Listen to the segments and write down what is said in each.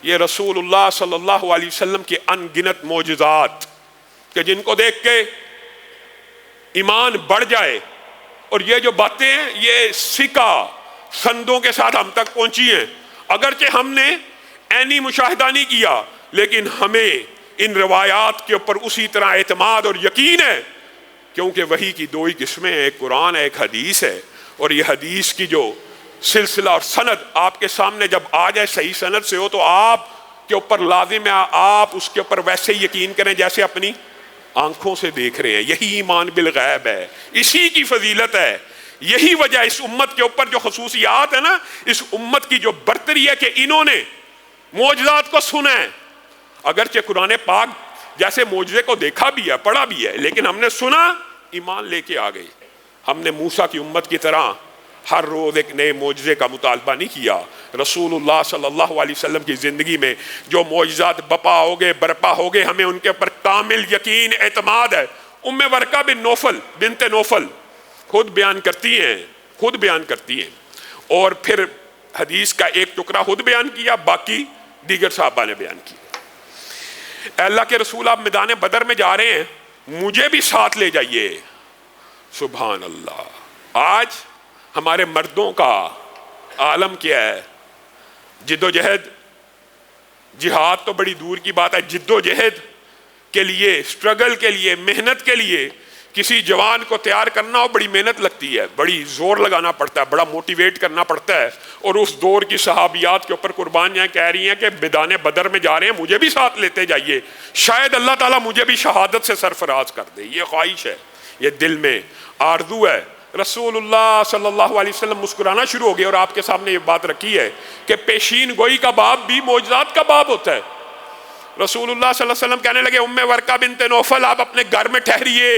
یہ رسول اللہ صلی اللہ علیہ وسلم کے ان گنت معجزات کہ جن کو دیکھ کے ایمان بڑھ جائے. اور یہ جو باتیں ہیں یہ سکہ سندوں کے ساتھ ہم تک پہنچی ہیں. اگرچہ ہم نے عینی مشاہدہ نہیں کیا لیکن ہمیں ان روایات کے اوپر اسی طرح اعتماد اور یقین ہے، کیونکہ وحی کی دو ہی قسمیں ہیں، ایک قرآن ہے ایک حدیث ہے. اور یہ حدیث کی جو سلسلہ اور سند آپ کے سامنے جب آ جائے صحیح سند سے ہو تو آپ کے اوپر لازم ہے آپ اس کے اوپر ویسے ہی یقین کریں جیسے اپنی آنکھوں سے دیکھ رہے ہیں. یہی ایمان بالغیب ہے، اسی کی فضیلت ہے. یہی وجہ اس امت کے اوپر جو خصوصیات ہے نا، اس امت کی جو برتری ہے کہ انہوں نے معجزات کو سنا ہے. اگرچہ قرآن پاک جیسے معجزے کو دیکھا بھی ہے پڑھا بھی ہے لیکن ہم نے سنا ایمان لے کے آ گئی. ہم نے موسیٰ کی امت کی طرح ہر روز ایک نئے معجزے کا مطالبہ نہیں کیا. رسول اللہ صلی اللہ علیہ وسلم کی زندگی میں جو معجزات بپا ہو گئے برپا ہو گئے ہمیں ان کے اوپر کامل یقین اعتماد ہے. ام ورقہ بنت نوفل خود بیان کرتی ہیں اور پھر حدیث کا ایک ٹکڑا خود بیان کیا، باقی دیگر صحابہ نے بیان کیا. اے اللہ کے رسول آپ میدان بدر میں جا رہے ہیں، مجھے بھی ساتھ لے جائیے. سبحان اللہ. آج ہمارے مردوں کا عالم کیا ہے؟ جد و جہد، جہاد تو بڑی دور کی بات ہے، جد و جہد کے لیے، سٹرگل کے لیے، محنت کے لیے کسی جوان کو تیار کرنا ہو بڑی محنت لگتی ہے، بڑی زور لگانا پڑتا ہے، بڑا موٹیویٹ کرنا پڑتا ہے. اور اس دور کی صحابیات کے اوپر قربانیاں کہہ رہی ہیں کہ میدان بدر میں جا رہے ہیں مجھے بھی ساتھ لیتے جائیے، شاید اللہ تعالیٰ مجھے بھی شہادت سے سرفراز کر دے. یہ خواہش ہے، یہ دل میں آرزو ہے. رسول اللہ صلی اللہ علیہ وسلم مسکرانا شروع ہو گئے اور آپ کے سامنے یہ بات رکھی ہے کہ پیشین گوئی کا باب بھی معجزات کا باب ہوتا ہے. رسول اللہ صلی اللہ علیہ وسلم کہنے لگے ام ورقہ بنت نوفل آپ اپنے گھر میں ٹھہریے،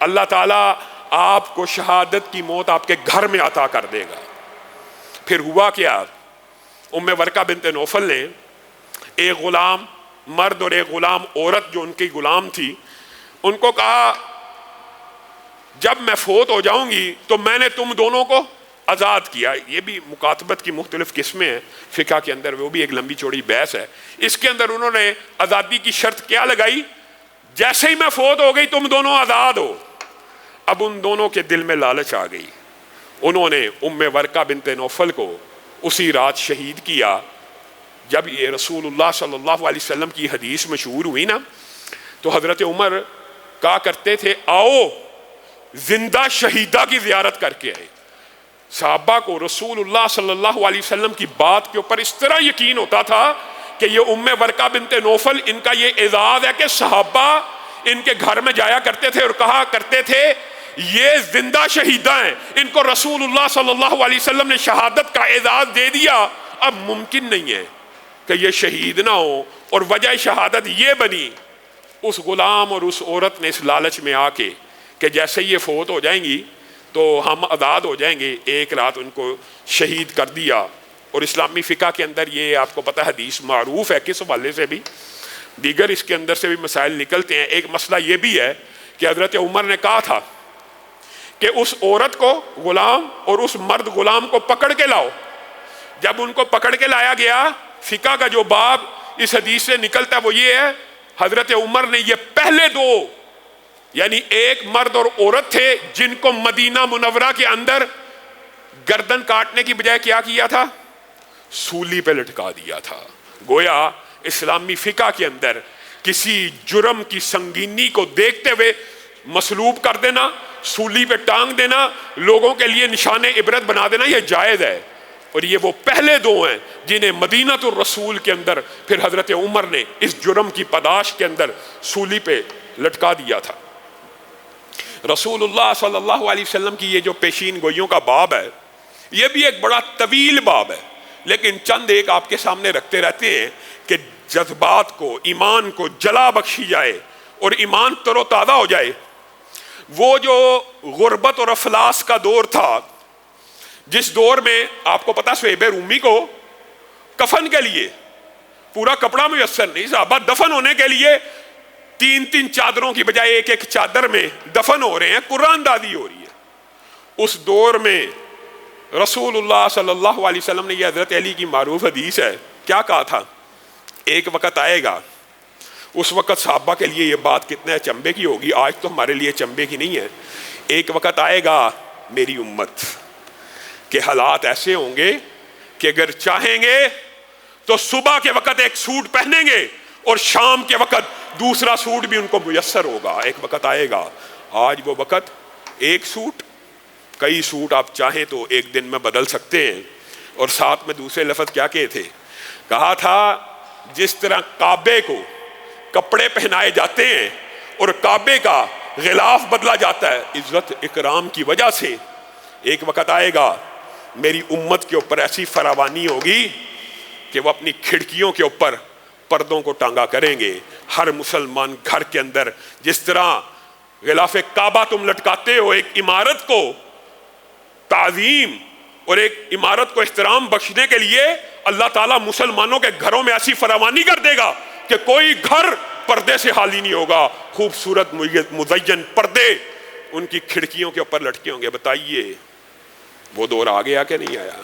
اللہ تعالیٰ آپ کو شہادت کی موت آپ کے گھر میں عطا کر دے گا. پھر ہوا کیا؟ ام ورقہ بنت نوفل نے ایک غلام مرد اور ایک غلام عورت جو ان کی غلام تھی ان کو کہا جب میں فوت ہو جاؤں گی تو میں نے تم دونوں کو آزاد کیا. یہ بھی مکاتبت کی مختلف قسمیں ہیں فقہ کے اندر، وہ بھی ایک لمبی چوڑی بحث ہے. اس کے اندر انہوں نے آزادی کی شرط کیا لگائی؟ جیسے ہی میں فوت ہو گئی تم دونوں آزاد ہو. اب ان دونوں کے دل میں لالچ آ گئی، انہوں نے ام ورقہ بنت نوفل کو اسی رات شہید کیا. جب یہ رسول اللہ صلی اللہ علیہ وسلم کی حدیث مشہور ہوئی نا تو حضرت عمر کہا کرتے تھے آؤ زندہ شہیدہ کی زیارت کر کے آئے. صحابہ کو رسول اللہ صلی اللہ علیہ وسلم کی بات کے اوپر اس طرح یقین ہوتا تھا کہ یہ ام ورقہ بنت نوفل ان کا یہ اعزاز ہے کہ صحابہ ان کے گھر میں جایا کرتے تھے اور کہا کرتے تھے یہ زندہ شہیدہ ہیں، ان کو رسول اللہ صلی اللہ علیہ وسلم نے شہادت کا اعزاز دے دیا، اب ممکن نہیں ہے کہ یہ شہید نہ ہو. اور وجہ شہادت یہ بنی اس غلام اور اس عورت نے اس لالچ میں آ کے کہ جیسے یہ فوت ہو جائیں گی تو ہم آزاد ہو جائیں گے، ایک رات ان کو شہید کر دیا. اور اسلامی فقہ کے اندر یہ آپ کو پتہ حدیث معروف ہے کس حوالے سے بھی، دیگر اس کے اندر سے بھی مسائل نکلتے ہیں. ایک مسئلہ یہ بھی ہے کہ حضرت عمر نے کہا تھا کہ اس عورت کو غلام اور اس مرد غلام کو پکڑ کے لاؤ. جب ان کو پکڑ کے لایا گیا فقہ کا جو باب اس حدیث سے نکلتا ہے وہ یہ ہے حضرت عمر نے یہ پہلے دو یعنی ایک مرد اور عورت تھے جن کو مدینہ منورہ کے اندر گردن کاٹنے کی بجائے کیا کیا تھا؟ سولی پہ لٹکا دیا تھا. گویا اسلامی فقہ کے اندر کسی جرم کی سنگینی کو دیکھتے ہوئے مصلوب کر دینا، سولی پہ ٹانگ دینا، لوگوں کے لیے نشان عبرت بنا دینا یہ جائز ہے. اور یہ وہ پہلے دو ہیں جنہیں مدینہ الرسول کے اندر پھر حضرت عمر نے اس جرم کی پاداش کے اندر سولی پہ لٹکا دیا تھا. رسول اللہ صلی اللہ علیہ وسلم کی یہ جو پیشین گوئیوں کا باب ہے یہ بھی ایک بڑا طویل باب ہے، لیکن چند ایک آپ کے سامنے رکھتے رہتے ہیں کہ جذبات کو، ایمان کو جلا بخشی جائے اور ایمان تر و تازہ ہو جائے. وہ جو غربت اور افلاس کا دور تھا جس دور میں آپ کو پتا صہیب رومی کو کفن کے لیے پورا کپڑا میسر نہیں، صحابہ دفن ہونے کے لیے تین تین چادروں کی بجائے ایک ایک چادر میں دفن ہو رہے ہیں، قرآن دادی ہو رہی ہے. اس دور میں رسول اللہ صلی اللہ علیہ وسلم نے یہ حضرت علی کی معروف حدیث ہے کیا کہا تھا؟ ایک وقت آئے گا، اس وقت صحابہ کے لیے یہ بات کتنے اچنبے کی ہوگی، آج تو ہمارے لیے اچنبے کی نہیں ہے. ایک وقت آئے گا میری امت کے حالات ایسے ہوں گے کہ اگر چاہیں گے تو صبح کے وقت ایک سوٹ پہنیں گے اور شام کے وقت دوسرا سوٹ بھی ان کو میسر ہوگا. ایک وقت آئے گا، آج وہ وقت ایک سوٹ، کئی سوٹ آپ چاہیں تو ایک دن میں بدل سکتے ہیں. اور ساتھ میں دوسرے لفظ کیا کہے تھے؟ کہا تھا جس طرح کعبے کو کپڑے پہنائے جاتے ہیں اور کعبے کا غلاف بدلا جاتا ہے عزت اکرام کی وجہ سے، ایک وقت آئے گا میری امت کے اوپر ایسی فراوانی ہوگی کہ وہ اپنی کھڑکیوں کے اوپر پردوں کو ٹانگا کریں گے. ہر مسلمان گھر کے اندر جس طرح غلاف کعبہ تم لٹکاتے ہو ایک عمارت کو تعظیم اور ایک عمارت کو احترام بخشنے کے لیے، اللہ تعالیٰ مسلمانوں کے گھروں میں ایسی فراوانی کر دے گا کہ کوئی گھر پردے سے خالی نہیں ہوگا. خوبصورت مزین پردے ان کی کھڑکیوں کے اوپر لٹکے ہوں گے. بتائیے وہ دور آ گیا کہ نہیں آیا؟